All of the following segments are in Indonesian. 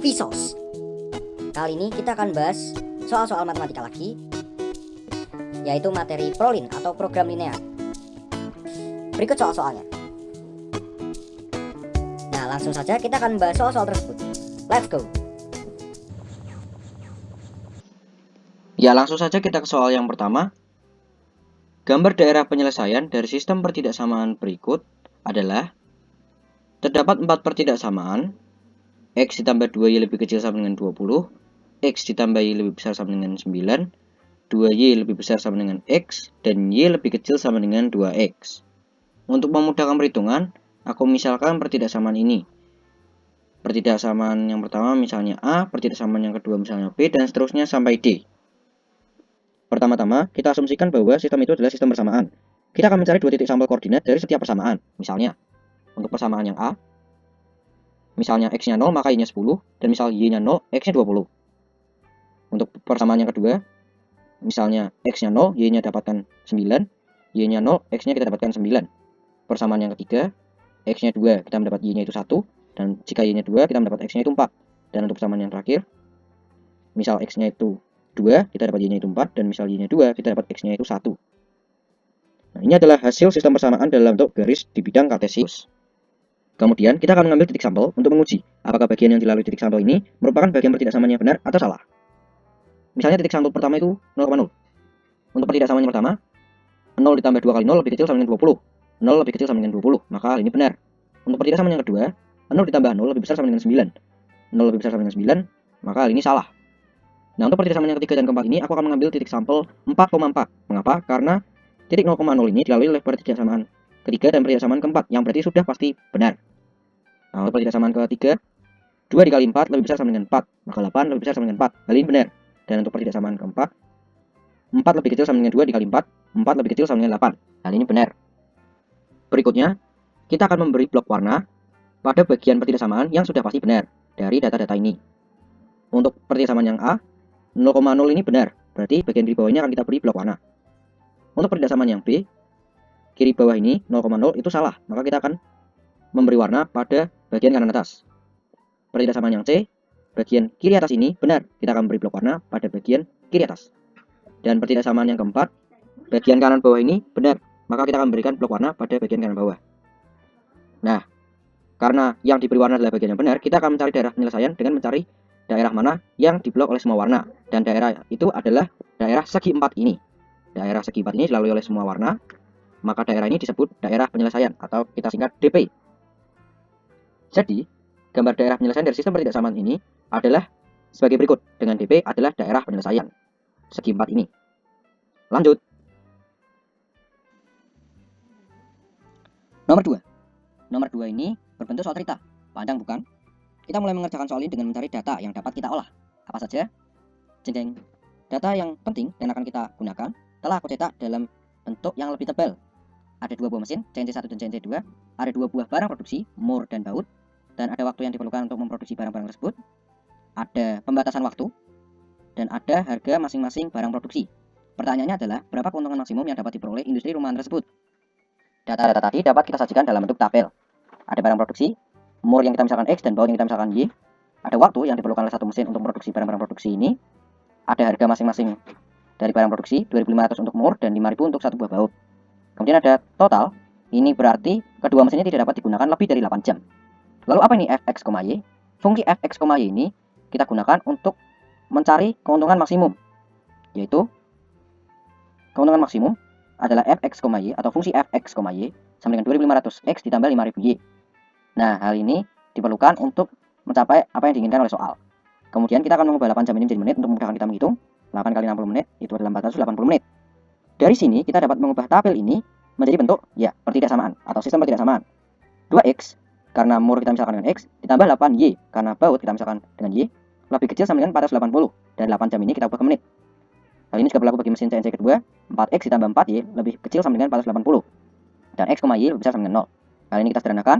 Vsauce. Kali ini kita akan bahas soal-soal matematika lagi, yaitu materi prolin atau program linear. Berikut soal-soalnya. Nah, langsung saja kita akan bahas soal-soal tersebut. Let's go. Ya, langsung saja kita ke soal yang pertama. Gambar daerah penyelesaian dari sistem pertidaksamaan berikut adalah: terdapat 4 pertidaksamaan, X ditambah 2Y lebih kecil sama dengan 20, X ditambah Y lebih besar sama dengan 9, 2Y lebih besar sama dengan X, dan Y lebih kecil sama dengan 2X. Untuk memudahkan perhitungan, aku misalkan pertidaksamaan ini. Pertidaksamaan yang pertama misalnya A, pertidaksamaan yang kedua misalnya B, dan seterusnya sampai D. Pertama-tama, kita asumsikan bahwa sistem itu adalah sistem persamaan. Kita akan mencari 2 titik sampel koordinat dari setiap persamaan. Misalnya, untuk persamaan yang A, misalnya X-nya 0, maka Y-nya 10, dan misal Y-nya 0, X-nya 20. Untuk persamaan yang kedua, misalnya X-nya 0, Y-nya dapatkan 9, Y-nya 0, X-nya kita dapatkan 9. Persamaan yang ketiga, X-nya 2, kita mendapat Y-nya itu 1, dan jika Y-nya 2, kita mendapat X-nya itu 4. Dan untuk persamaan yang terakhir, misal X-nya itu 2, kita dapat Y-nya itu 4, dan misal Y-nya 2, kita dapat X-nya itu 1. Nah, ini adalah hasil sistem persamaan dalam bentuk garis di bidang kartesius. Kemudian, kita akan mengambil titik sampel untuk menguji apakah bagian yang dilalui titik sampel ini merupakan bagian pertidaksamaan yang benar atau salah. Misalnya titik sampel pertama itu 0,0. Untuk pertidaksamaan yang pertama, 0 ditambah 2 kali 0 lebih kecil sama dengan 20. 0 lebih kecil sama dengan 20, maka hal ini benar. Untuk pertidaksamaan yang kedua, 0 ditambah 0 lebih besar sama dengan 9. 0 lebih besar sama dengan 9, maka hal ini salah. Nah, untuk pertidaksamaan yang ketiga dan keempat ini, aku akan mengambil titik sampel 4,4. Mengapa? Karena titik 0,0 ini dilalui oleh pertidaksamaan ketiga dan pertidaksamaan keempat, yang berarti sudah pasti benar. Nah, untuk pertidaksamaan ketiga, 2 dikali 4 lebih besar sama dengan 4, maka 8 lebih besar sama dengan 4. Hal ini benar. Dan untuk pertidaksamaan keempat, 4 lebih kecil sama dengan 2 dikali 4, 4 lebih kecil sama dengan 8. Hal ini benar. Berikutnya, kita akan memberi blok warna pada bagian pertidaksamaan yang sudah pasti benar dari data-data ini. Untuk pertidaksamaan yang A, 0,0 ini benar, berarti bagian kiri bawah ini akan kita beri blok warna. Untuk pertidaksamaan yang B, kiri bawah ini 0,0 itu salah, maka kita akan memberi warna pada bagian kanan atas. Pertidaksamaan yang C, bagian kiri atas ini benar, kita akan beri blok warna pada bagian kiri atas. Dan pertidaksamaan yang keempat, bagian kanan bawah ini benar, maka kita akan berikan blok warna pada bagian kanan bawah. Nah, karena yang diberi warna adalah bagian yang benar, kita akan mencari daerah penyelesaian dengan mencari daerah mana yang diblok oleh semua warna. Dan daerah itu adalah daerah segi 4 ini. Daerah segi 4 ini dilalui oleh semua warna, maka daerah ini disebut daerah penyelesaian atau kita singkat DP. Jadi, gambar daerah penyelesaian dari sistem pertidaksamaan ini adalah sebagai berikut, dengan DP adalah daerah penyelesaian segi 4 ini. Lanjut. Nomor 2 ini berbentuk soal cerita. Panjang bukan? Kita mulai mengerjakan soal ini dengan mencari data yang dapat kita olah. Apa saja? Jeng-jeng. Data yang penting dan akan kita gunakan telah aku cetak dalam bentuk yang lebih tebal. Ada 2 buah mesin, CNC1 dan CNC2. Ada 2 buah barang produksi, mur dan baut. Dan ada waktu yang diperlukan untuk memproduksi barang-barang tersebut. Ada pembatasan waktu. Dan ada harga masing-masing barang produksi. Pertanyaannya adalah, berapa keuntungan maksimum yang dapat diperoleh industri rumahan tersebut? Data-data tadi dapat kita sajikan dalam bentuk tabel. Ada barang produksi, mur yang kita misalkan X dan baut yang kita misalkan Y. Ada waktu yang diperlukan oleh satu mesin untuk memproduksi barang-barang produksi ini. Ada harga masing-masing dari barang produksi, 2.500 untuk mur dan 5.000 untuk satu buah baut. Kemudian ada total, ini berarti kedua mesin ini tidak dapat digunakan lebih dari 8 jam. Lalu apa ini Fx, Y? Fungsi Fx, Y ini kita gunakan untuk mencari keuntungan maksimum, yaitu keuntungan maksimum adalah Fx, Y atau fungsi Fx, Y sama dengan 2.500 X ditambah 5.000 Y. Nah, hal ini diperlukan untuk mencapai apa yang diinginkan oleh soal. Kemudian kita akan mengubah 8 jam ini menjadi menit untuk memudahkan kita menghitung. 8 kali 60 menit itu adalah 480 menit. Dari sini kita dapat mengubah tabel ini menjadi bentuk ya pertidaksamaan atau sistem pertidaksamaan. 2x karena mur kita misalkan dengan x ditambah 8y karena baut kita misalkan dengan y lebih kecil sama dengan 480. Dan 8 jam ini kita ubah ke menit. Hal ini juga berlaku bagi mesin CNC kedua. 4x ditambah 4y lebih kecil sama dengan 480. Dan x, y lebih besar sama dengan 0. Hal ini kita sederhanakan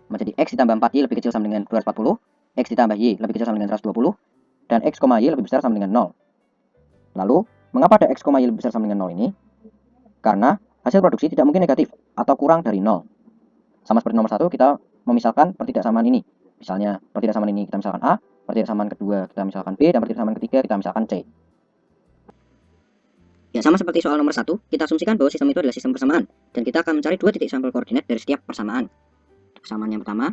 menjadi x ditambah 4y lebih kecil sama dengan 240, x ditambah y lebih kecil sama dengan 120, dan x, y lebih besar sama dengan 0. Lalu, mengapa ada x, y lebih besar sama dengan 0 ini? Karena hasil produksi tidak mungkin negatif atau kurang dari 0. Sama seperti nomor 1, kita memisahkan pertidaksamaan ini. Misalnya, pertidaksamaan ini kita misalkan A, pertidaksamaan kedua kita misalkan B, dan pertidaksamaan ketiga kita misalkan C. Ya, sama seperti soal nomor 1, kita asumsikan bahwa sistem itu adalah sistem persamaan, dan kita akan mencari 2 titik sampel koordinat dari setiap persamaan. Persamaan yang pertama,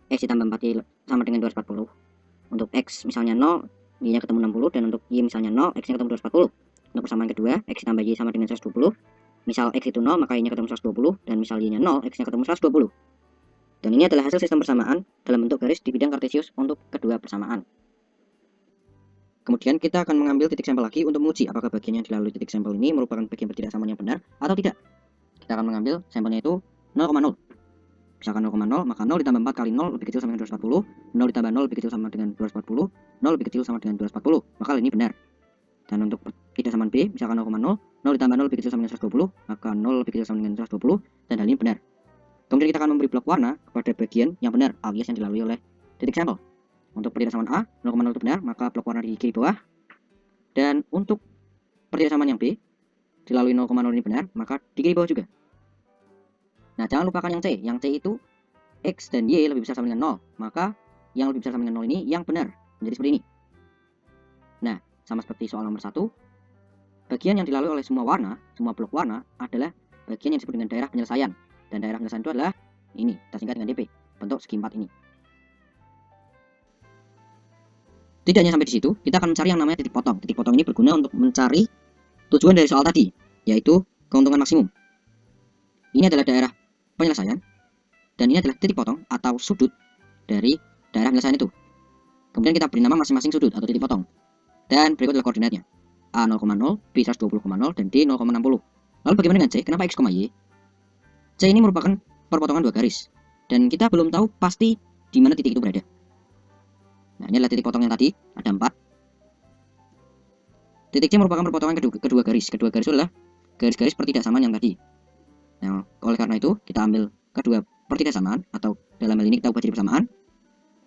X ditambah 4Y sama dengan 240. Untuk X misalnya 0, Y-nya ketemu 60, dan untuk Y misalnya 0, X-nya ketemu 240. Untuk persamaan kedua, X ditambah Y sama dengan 120. Misal X itu 0, maka Y-nya ketemu 120, dan misal Y-nya 0, X-nya ketemu 120. Dan ini adalah hasil sistem persamaan dalam bentuk garis di bidang kartesius untuk kedua persamaan. Kemudian kita akan mengambil titik sampel lagi untuk menguji apakah bagian yang dilalui titik sampel ini merupakan bagian pertidaksamaan yang benar atau tidak. Kita akan mengambil sampelnya itu 0,0. Misalkan 0,0, maka 0 ditambah 4 kali 0 lebih kecil sama dengan 240, 0 ditambah 0 lebih kecil sama dengan 240, 0 lebih kecil sama dengan 240, maka hal ini benar. Dan untuk pertidaksamaan B, misalkan 0,0, 0 ditambah 0 lebih kecil sama dengan 120, maka 0 lebih kecil sama dengan 120, dan hal ini benar. Kemudian kita akan memberi blok warna kepada bagian yang benar alias yang dilalui oleh titik sampel. Untuk pertidaksamaan A, 0,0 itu benar, maka blok warna di kiri bawah. Dan untuk pertidaksamaan yang B, dilalui 0,0 ini benar, maka di kiri bawah juga. Nah, jangan lupakan yang C. Yang C itu X dan Y lebih besar sama dengan 0, maka yang lebih besar sama dengan 0 ini yang benar, menjadi seperti ini. Nah, sama seperti soal nomor 1, bagian yang dilalui oleh semua warna, semua blok warna adalah bagian yang disebut dengan daerah penyelesaian. Dan daerah penyelesaian itu adalah ini, kita singkat dengan DP, bentuk segi 4 ini. Tidak hanya sampai di situ, kita akan mencari yang namanya titik potong. Titik potong ini berguna untuk mencari tujuan dari soal tadi, yaitu keuntungan maksimum. Ini adalah daerah penyelesaian, dan ini adalah titik potong atau sudut dari daerah penyelesaian itu. Kemudian kita beri nama masing-masing sudut atau titik potong. Dan berikut adalah koordinatnya. A 0,0, B 120,0, dan D 0,60. Lalu bagaimana dengan C? Kenapa X, Y? C ini merupakan perpotongan dua garis, dan kita belum tahu pasti di mana titik itu berada. Nah, ini adalah titik potong yang tadi, ada 4. Titik C merupakan perpotongan kedua garis. Kedua garis itu adalah garis-garis pertidaksamaan yang tadi. Nah, oleh karena itu, kita ambil kedua pertidaksamaan, atau dalam hal ini kita ubah jadi persamaan.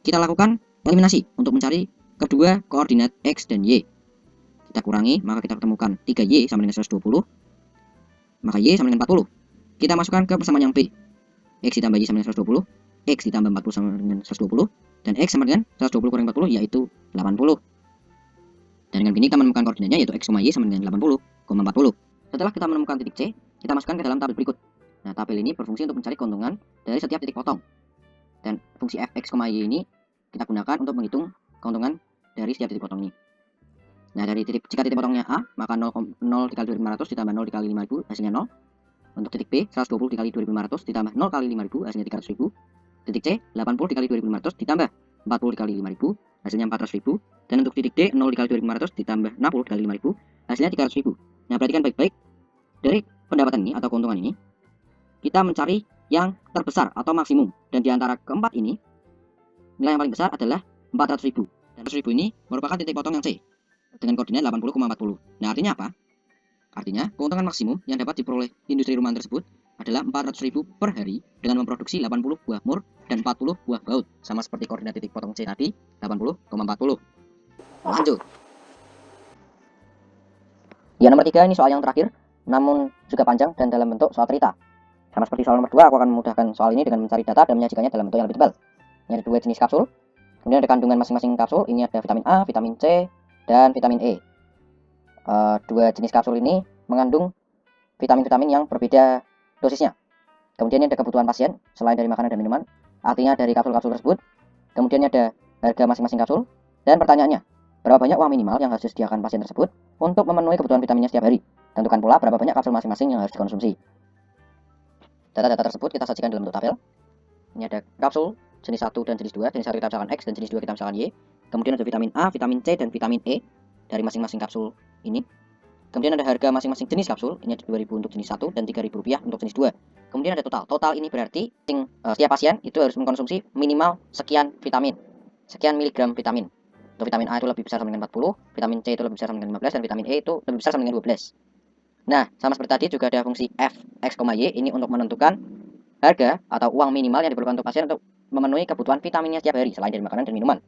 Kita lakukan eliminasi untuk mencari kedua koordinat X dan Y. Kita kurangi, maka kita ketemukan 3Y sama dengan 120, maka Y sama dengan 40. Kita masukkan ke persamaan yang B. X ditambah Y sama dengan 120, X ditambah 40 sama dengan 120, dan X sama dengan 120 kurang 40 yaitu 80. Dan dengan ini kita menemukan koordinatnya yaitu X, Y sama dengan 80,40. Setelah kita menemukan titik C, kita masukkan ke dalam tabel berikut. Nah, tabel ini berfungsi untuk mencari keuntungan dari setiap titik potong. Dan fungsi Fx, Y ini kita gunakan untuk menghitung keuntungan dari setiap titik potong ini. Nah, jika titik potongnya A, maka 0 dikali 2500 ditambah 0 dikali 5000 hasilnya 0. Untuk titik B, 120 dikali 2500 ditambah 0 kali 5000 hasilnya 300.000. Titik C, 80 dikali 2500 ditambah 40 dikali 5000 hasilnya 400.000. Dan untuk titik D, 0 dikali 2500 ditambah 60 dikali 5000 hasilnya 300.000. Nah, perhatikan baik-baik, dari pendapatan ini atau keuntungan ini, kita mencari yang terbesar atau maksimum. Dan di antara keempat ini, nilai yang paling besar adalah 400.000. Dan 400.000 ini merupakan titik potong yang C dengan koordinat 80,40. Nah, artinya apa? Artinya, keuntungan maksimum yang dapat diperoleh industri rumahan tersebut adalah 400.000 per hari dengan memproduksi 80 buah mur dan 40 buah baut. Sama seperti koordinat titik potong C tadi, 80,40. Lanjut. Ya, nomor 3 ini soal yang terakhir, namun juga panjang dan dalam bentuk soal cerita. Sama seperti soal nomor 2, aku akan memudahkan soal ini dengan mencari data dan menyajikannya dalam bentuk yang lebih tebal. Ini ada 2 jenis kapsul, kemudian ada kandungan masing-masing kapsul. Ini ada vitamin A, vitamin C, dan vitamin E. 2 jenis kapsul ini mengandung vitamin-vitamin yang berbeda dosisnya. Kemudian ini ada kebutuhan pasien selain dari makanan dan minuman, artinya dari kapsul-kapsul tersebut. Kemudian ada harga masing-masing kapsul, dan pertanyaannya, berapa banyak uang minimal yang harus disediakan pasien tersebut untuk memenuhi kebutuhan vitaminnya setiap hari. Tentukan pula berapa banyak kapsul masing-masing yang harus dikonsumsi. Data-data tersebut kita sajikan dalam bentuk tabel. Ini ada kapsul jenis 1 dan jenis 2. Jenis 1 kita misalkan X dan jenis 2 kita misalkan Y. Kemudian ada vitamin A, vitamin C, dan vitamin E dari masing-masing kapsul ini. Kemudian ada harga masing-masing jenis kapsul. Ini ada 2.000 untuk jenis 1 dan 3.000 rupiah untuk jenis 2. Kemudian ada total. Total ini berarti setiap pasien itu harus mengkonsumsi minimal sekian vitamin, sekian miligram vitamin. Untuk vitamin A itu lebih besar sama dengan 40, vitamin C itu lebih besar sama dengan 15, dan vitamin E itu lebih besar sama dengan 12. Nah, sama seperti tadi juga ada fungsi F, X, Y ini untuk menentukan harga atau uang minimal yang diperlukan untuk pasien untuk memenuhi kebutuhan vitaminnya setiap hari selain dari makanan dan minuman.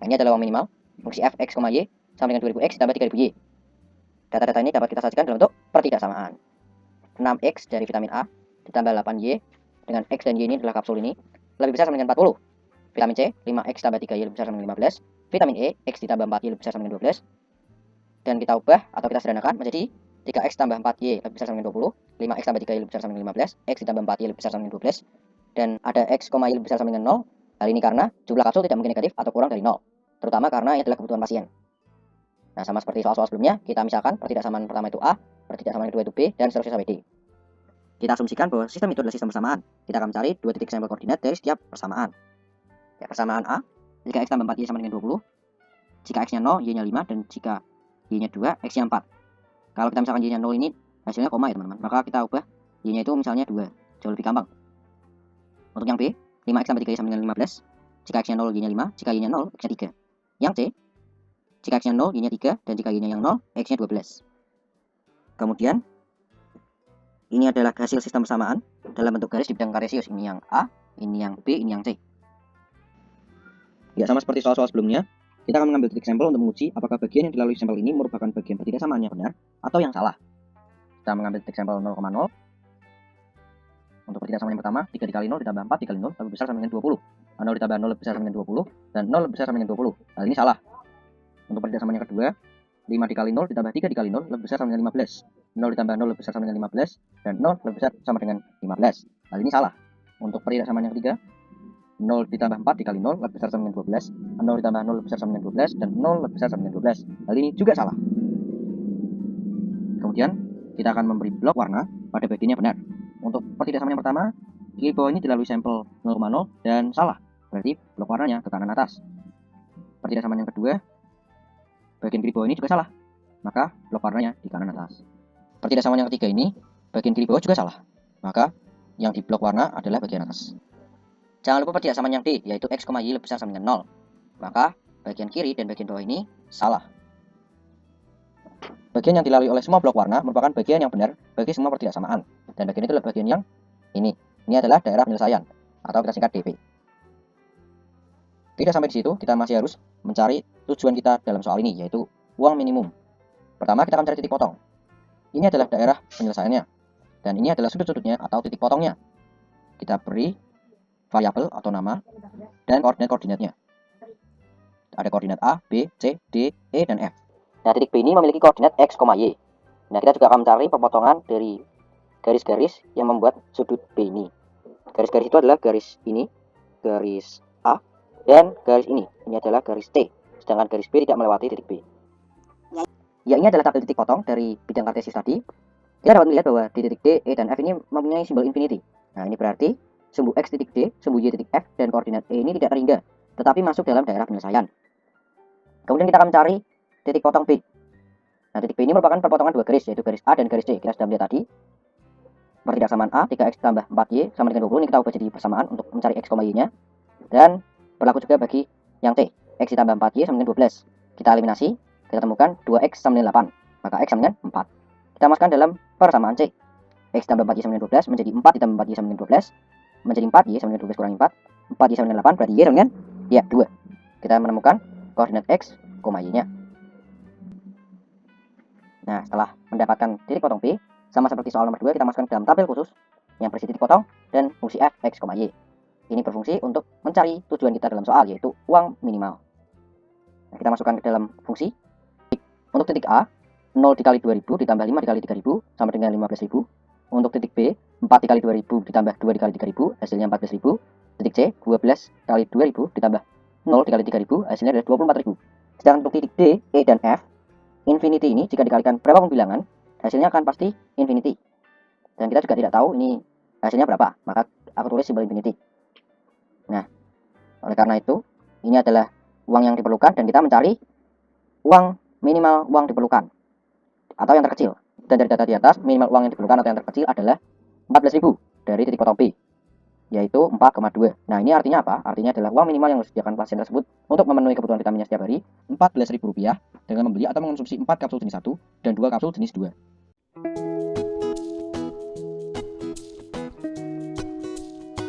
Nah, ini adalah uang minimal. Fungsi F, X, Y sama dengan 2000X ditambah 3000Y. Data-data ini dapat kita sajikan dalam bentuk pertidaksamaan. 6X dari vitamin A ditambah 8Y dengan X dan Y ini adalah kapsul ini lebih besar sama dengan 40. Vitamin C, 5X tambah 3Y lebih besar sama dengan 15. vitamin E, X ditambah 4Y lebih besar sama dengan 12. Dan kita ubah atau kita sederhanakan menjadi 3X tambah 4Y lebih besar sama dengan 20, 5X tambah 3Y lebih besar sama dengan 15, X ditambah 4Y lebih besar sama dengan 12, dan ada X, Y lebih besar sama dengan 0. Hal ini karena jumlah kapsul tidak mungkin negatif atau kurang dari 0, terutama karena ini adalah kebutuhan pasien. Nah, sama seperti soal-soal sebelumnya, kita misalkan pertidaksamaan pertama itu A, pertidaksamaan kedua itu B, dan seterusnya sampai D. Kita asumsikan bahwa sistem itu adalah sistem persamaan. Kita akan mencari dua titik sampel koordinat dari setiap persamaan. Ya, persamaan A, jika X tambah 4Y sama dengan 20, jika X-nya 0, Y-nya 5, dan jika Y-nya 2, X-nya 4. Kalau kita misalkan Y-nya 0 ini hasilnya koma ya teman-teman, maka kita ubah Y-nya itu misalnya 2, jauh lebih gampang. Untuk yang B, 5X tambah 3Y sama dengan 15, jika X-nya 0, Y-nya 5, jika Y-nya 0, X-nya 3. Yang C, jika X-nya 0, Y-nya 3, dan jika Y-nya yang 0, X-nya 12. Kemudian, ini adalah hasil sistem persamaan dalam bentuk garis di bidang kartesius. Ini yang A, ini yang B, ini yang C. Ya, sama seperti soal-soal sebelumnya, kita akan mengambil titik sampel untuk menguji apakah bagian yang dilalui sampel ini merupakan bagian pertidaksamaan yang benar atau yang salah. Kita mengambil titik sampel 0,0. Untuk pertidaksamaan yang pertama, 3 dikali 0 ditambah 4 dikali 0 lebih besar sama dengan 20. 0 ditambah 0 lebih besar sama dengan 20, dan 0 lebih besar sama dengan 20. Hal ini salah. Untuk pertidaksamaan yang kedua, 5 dikali 0 ditambah 3 dikali 0 lebih besar sama dengan 15. 0 ditambah 0 lebih besar sama dengan 15, dan 0 lebih besar sama dengan 15. Hal ini salah. Untuk pertidaksamaan yang ketiga, 0 ditambah 4 dikali 0 lebih besar sama dengan 12, 0 ditambah 0 lebih besar sama dengan 12, dan 0 lebih besar sama dengan 12. Hal ini juga salah. Kemudian, kita akan memberi blok warna pada bagian yang benar. Untuk pertidaksamaan yang pertama, kiri bawah ini dilalui sampel 0,0 dan salah. Berarti blok warnanya ke kanan atas. Pertidaksamaan yang kedua, bagian kiri bawah ini juga salah. Maka blok warnanya di kanan atas. Pertidaksamaan yang ketiga ini, bagian kiri bawah juga salah. Maka yang di blok warna adalah bagian atas. Jangan lupa pertidaksamaan yang D, yaitu X, Y lebih besar sama dengan 0. Maka bagian kiri dan bagian bawah ini salah. Bagian yang dilalui oleh semua blok warna merupakan bagian yang benar bagi semua pertidaksamaan. Dan bagian itu adalah bagian yang ini. Ini adalah daerah penyelesaian, atau kita singkat DP. Tidak sampai di situ, kita masih harus mencari tujuan kita dalam soal ini, yaitu uang minimum. Pertama, kita akan cari titik potong. Ini adalah daerah penyelesaiannya. Dan ini adalah sudut-sudutnya atau titik potongnya. Kita beri variabel atau nama dan koordinat-koordinatnya. Ada koordinat A, B, C, D, E, dan F. Nah, titik B ini memiliki koordinat X, Y. Nah, kita juga akan mencari pemotongan dari garis-garis yang membuat sudut B ini. Garis-garis itu adalah garis ini, garis A, dan garis ini. Ini adalah garis T. Sedangkan garis B tidak melewati titik B. Ya, ini adalah tabel titik potong dari bidang kartesius tadi. Kita dapat melihat bahwa di titik D, E, dan F ini mempunyai simbol infinity. Nah, ini berarti sumbu X titik D, sumbu Y titik F, dan koordinat E ini tidak terhingga, tetapi masuk dalam daerah penyelesaian. Kemudian kita akan mencari titik potong B. Nah, titik B ini merupakan perpotongan dua garis, yaitu garis A dan garis C. Kita sudah melihat tadi. Pertidaksamaan A, 3X tambah 4Y sama dengan 20. Ini kita ubah jadi persamaan untuk mencari X, Y-nya. Dan berlaku juga bagi yang C. X ditambah 4Y sama dengan 12. Kita eliminasi, kita temukan 2X sama dengan 8. Maka X sama dengan 4. Kita masukkan dalam persamaan C. X tambah 4Y sama dengan 12 menjadi 4 ditambah 4Y sama dengan 12. Menjadi 4Y sama dengan 12 kurangi 4. 4Y sama dengan 8 berarti Y sama dengan 2. Kita menemukan koordinat X, Y-nya. Nah, setelah mendapatkan titik potong B, sama seperti soal nomor 2, kita masukkan dalam tabel khusus yang berisi titik potong dan fungsi F, X, Y. Ini berfungsi untuk mencari tujuan kita dalam soal, yaitu uang minimal. Nah, kita masukkan ke dalam fungsi. Untuk titik A, 0 dikali 2000 ditambah 5 dikali 3000 sama dengan 15.000. Untuk titik B, 4 dikali 2000 ditambah 2 dikali 3000 hasilnya 14.000. Titik C, 12 kali 2000 ditambah 0 dikali 3000 hasilnya adalah 24.000. Sedangkan untuk titik D, E, dan F, infinity ini jika dikalikan berapapun bilangan, hasilnya akan pasti infinity. Dan kita juga tidak tahu ini hasilnya berapa, maka aku tulis simbol infinity. Nah, oleh karena itu, ini adalah uang yang diperlukan dan kita mencari uang minimal uang diperlukan atau yang terkecil. Dan dari data di atas, minimal uang yang diperlukan atau yang terkecil adalah 14.000 dari titik potong B, yaitu 4,2. Nah, ini artinya apa? Artinya adalah uang minimal yang disediakan pasien tersebut untuk memenuhi kebutuhan vitaminnya setiap hari, Rp14.000 dengan membeli atau mengonsumsi 4 kapsul jenis 1 dan 2 kapsul jenis 2.